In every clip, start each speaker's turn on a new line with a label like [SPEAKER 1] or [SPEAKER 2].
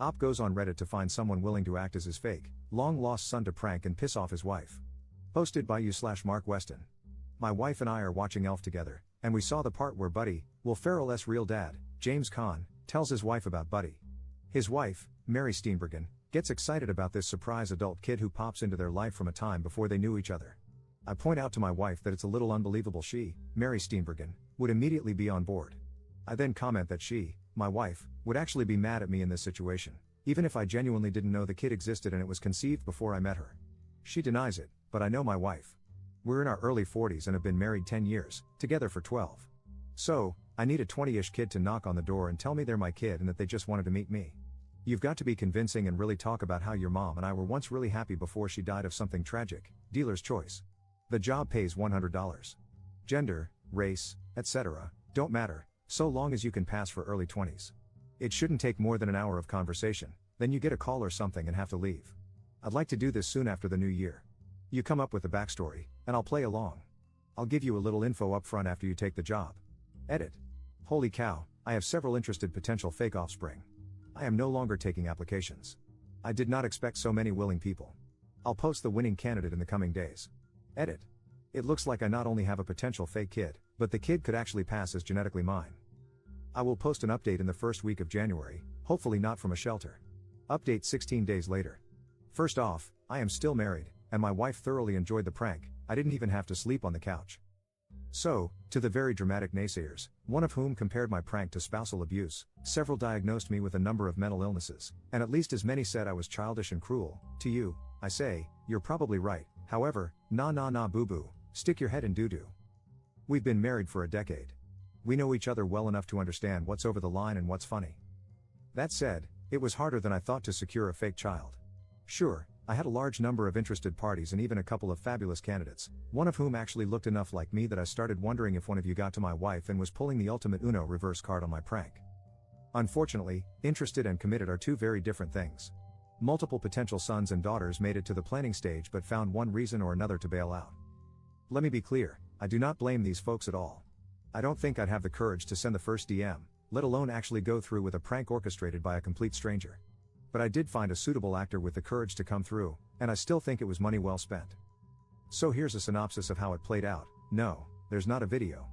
[SPEAKER 1] Op goes on Reddit to find someone willing to act as his fake, long-lost son to prank and piss off his wife. Posted by you/Mark Weston. My wife and I are watching Elf together, and we saw the part where Buddy, Will Ferrell's real dad, James Caan, tells his wife about Buddy. His wife, Mary Steenburgen, gets excited about this surprise adult kid who pops into their life from a time before they knew each other. I point out to my wife that it's a little unbelievable she, Mary Steenburgen, would immediately be on board. I then comment that she, my wife, would actually be mad at me in this situation, even if I genuinely didn't know the kid existed and it was conceived before I met her. She denies it, but I know my wife. We're in our early 40s and have been married 10 years, together for 12. So, I need a 20-ish kid to knock on the door and tell me they're my kid and that they just wanted to meet me. You've got to be convincing and really talk about how your mom and I were once really happy before she died of something tragic, dealer's choice. The job pays $100. Gender, race, etc., don't matter, so long as you can pass for early 20s. It shouldn't take more than an hour of conversation, then you get a call or something and have to leave. I'd like to do this soon after the new year. You come up with the backstory, and I'll play along. I'll give you a little info up front after you take the job. Edit. Holy cow, I have several interested potential fake offspring. I am no longer taking applications. I did not expect so many willing people. I'll post the winning candidate in the coming days. Edit. It looks like I not only have a potential fake kid, but the kid could actually pass as genetically mine. I will post an update in the first week of January, hopefully not from a shelter. Update 16 days later. First off, I am still married, and my wife thoroughly enjoyed the prank. I didn't even have to sleep on the couch. So, to the very dramatic naysayers, one of whom compared my prank to spousal abuse, several diagnosed me with a number of mental illnesses, and at least as many said I was childish and cruel. To you, I say, you're probably right. However, nah boo boo, stick your head in doo-doo. We've been married for a decade. We know each other well enough to understand what's over the line and what's funny. That said, it was harder than I thought to secure a fake child. Sure, I had a large number of interested parties and even a couple of fabulous candidates, one of whom actually looked enough like me that I started wondering if one of you got to my wife and was pulling the ultimate Uno reverse card on my prank. Unfortunately, interested and committed are two very different things. Multiple potential sons and daughters made it to the planning stage but found one reason or another to bail out. Let me be clear, I do not blame these folks at all. I don't think I'd have the courage to send the first DM, let alone actually go through with a prank orchestrated by a complete stranger. But I did find a suitable actor with the courage to come through, and I still think it was money well spent. So here's a synopsis of how it played out. No, there's not a video.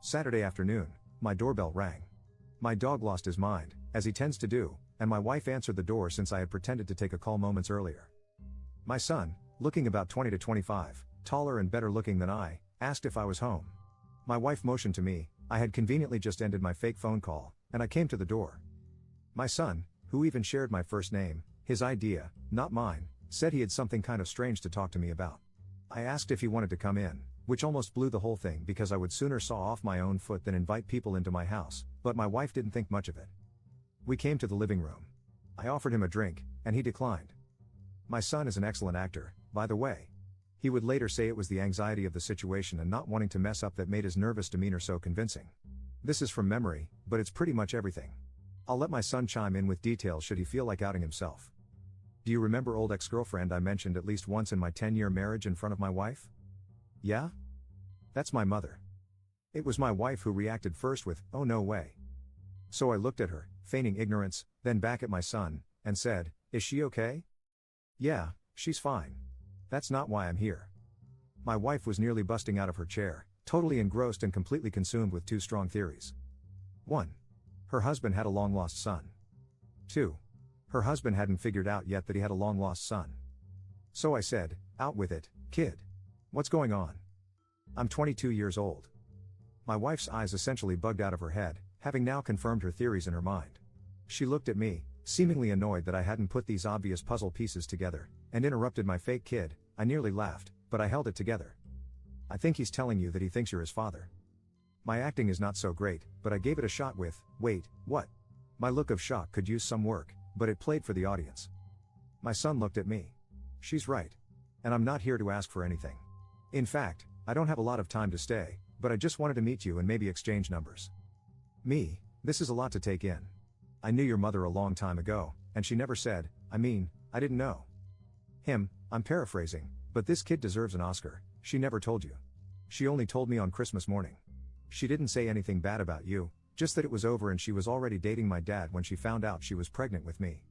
[SPEAKER 1] Saturday afternoon, my doorbell rang. My dog lost his mind, as he tends to do, and my wife answered the door since I had pretended to take a call moments earlier. My son, looking about 20 to 25, taller and better looking than I, asked if I was home. My wife motioned to me. I had conveniently just ended my fake phone call, and I came to the door. My son, who even shared my first name, his idea, not mine, said he had something kind of strange to talk to me about. I asked if he wanted to come in, which almost blew the whole thing because I would sooner saw off my own foot than invite people into my house, but my wife didn't think much of it. We came to the living room. I offered him a drink, and he declined. My son is an excellent actor, by the way. He would later say it was the anxiety of the situation and not wanting to mess up that made his nervous demeanor so convincing. This is from memory, but it's pretty much everything. I'll let my son chime in with details should he feel like outing himself. Do you remember old ex-girlfriend I mentioned at least once in my 10-year marriage in front of my wife? Yeah? That's my mother. It was my wife who reacted first with, "Oh no way." So I looked at her, feigning ignorance, then back at my son, and said, "Is she okay?" "Yeah, she's fine. That's not why I'm here." My wife was nearly busting out of her chair, totally engrossed and completely consumed with two strong theories. 1. Her husband had a long-lost son. 2. Her husband hadn't figured out yet that he had a long-lost son. So I said, "Out with it, kid. What's going on?" I'm 22 years old. My wife's eyes essentially bugged out of her head, having now confirmed her theories in her mind. She looked at me, seemingly annoyed that I hadn't put these obvious puzzle pieces together, and interrupted my fake kid. I nearly laughed, but I held it together. "I think he's telling you that he thinks you're his father." My acting is not so great, but I gave it a shot with, "Wait, what?" My look of shock could use some work, but it played for the audience. My son looked at me. "She's right. And I'm not here to ask for anything. In fact, I don't have a lot of time to stay, but I just wanted to meet you and maybe exchange numbers." Me, this is a lot to take in. I knew your mother a long time ago, and she never said, I didn't know. Him, I'm paraphrasing, but this kid deserves an Oscar. She never told you. She only told me on Christmas morning. She didn't say anything bad about you, Just that it was over and she was already dating my dad when she found out she was pregnant with me.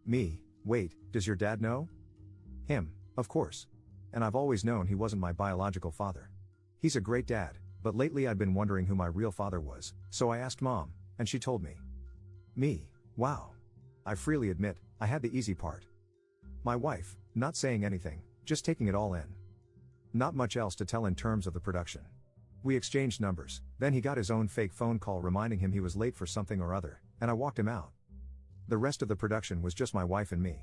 [SPEAKER 1] Me, wait, does your dad know? Him, of course. And I've always known he wasn't my biological father. He's a great dad, but lately I'd been wondering who my real father was, so I asked Mom, and she told me. Me, wow. I freely admit, I had the easy part. My wife, not saying anything, just taking it all in. Not much else to tell in terms of the production. We exchanged numbers, then he got his own fake phone call reminding him he was late for something or other, and I walked him out. The rest of the production was just my wife and me.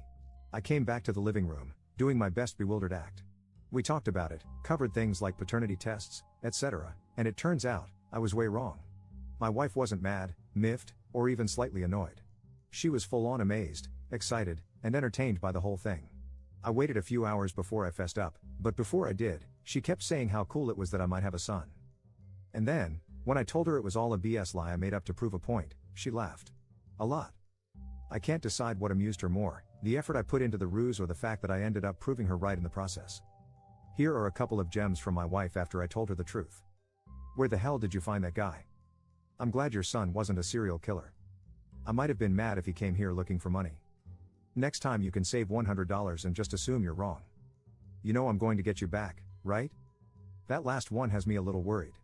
[SPEAKER 1] I came back to the living room, doing my best bewildered act. We talked about it, covered things like paternity tests, etc., and it turns out, I was way wrong. My wife wasn't mad, miffed, or even slightly annoyed. She was full-on amazed, excited, and entertained by the whole thing. I waited a few hours before I fessed up, but before I did, she kept saying how cool it was that I might have a son. And then, when I told her it was all a BS lie I made up to prove a point, she laughed. A lot. I can't decide what amused her more, the effort I put into the ruse or the fact that I ended up proving her right in the process. Here are a couple of gems from my wife after I told her the truth. Where the hell did you find that guy? I'm glad your son wasn't a serial killer. I might have been mad if he came here looking for money. Next time you can save $100 and just assume you're wrong. You know I'm going to get you back, right? That last one has me a little worried.